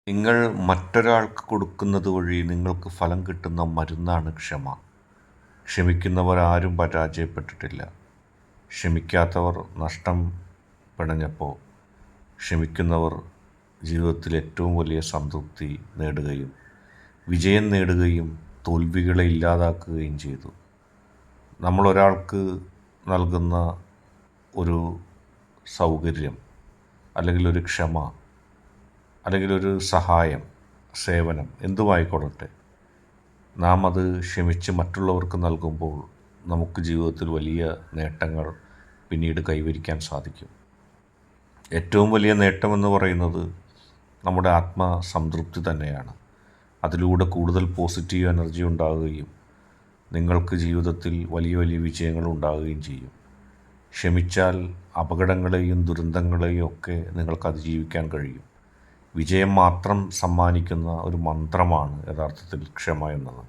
നിങ്ങൾ മറ്റൊരാൾക്ക് കൊടുക്കുന്നത് വഴി നിങ്ങൾക്ക് ഫലം കിട്ടുന്ന മരുന്നാണ് ക്ഷമ. ക്ഷമിക്കുന്നവരാരും പരാജയപ്പെട്ടിട്ടില്ല. ക്ഷമിക്കാത്തവർ നഷ്ടം പിണഞ്ഞപ്പോൾ ക്ഷമിക്കുന്നവർ ജീവിതത്തിൽ ഏറ്റവും വലിയ സംതൃപ്തി നേടുകയും വിജയം നേടുകയും തോൽവികളെ ഇല്ലാതാക്കുകയും ചെയ്തു. നമ്മളൊരാൾക്ക് നൽകുന്ന ഒരു സൗകര്യം, അല്ലെങ്കിൽ ഒരു ക്ഷമ, അല്ലെങ്കിൽ ഒരു സഹായം, സേവനം എന്തുമായിക്കൊള്ളട്ടെ, നാം അത് ക്ഷമിച്ച് മറ്റുള്ളവർക്ക് നൽകുമ്പോൾ നമുക്ക് ജീവിതത്തിൽ വലിയ നേട്ടങ്ങൾ പിന്നീട് കൈവരിക്കാൻ സാധിക്കും. ഏറ്റവും വലിയ നേട്ടമെന്ന് പറയുന്നത് നമ്മുടെ ആത്മസംതൃപ്തി തന്നെയാണ്. അതിലൂടെ കൂടുതൽ പോസിറ്റീവ് എനർജി ഉണ്ടാകുകയും നിങ്ങൾക്ക് ജീവിതത്തിൽ വലിയ വലിയ വിജയങ്ങൾ ഉണ്ടാകുകയും ചെയ്യും. ക്ഷമിച്ചാൽ അപകടങ്ങളെയും ദുരന്തങ്ങളെയും ഒക്കെ നിങ്ങൾക്ക് അതിജീവിക്കാൻ കഴിയും. വിജയം മാത്രം സമ്മാനിക്കുന്ന ഒരു മന്ത്രമാണ് യഥാർത്ഥത്തിൽ ക്ഷമ എന്നത്.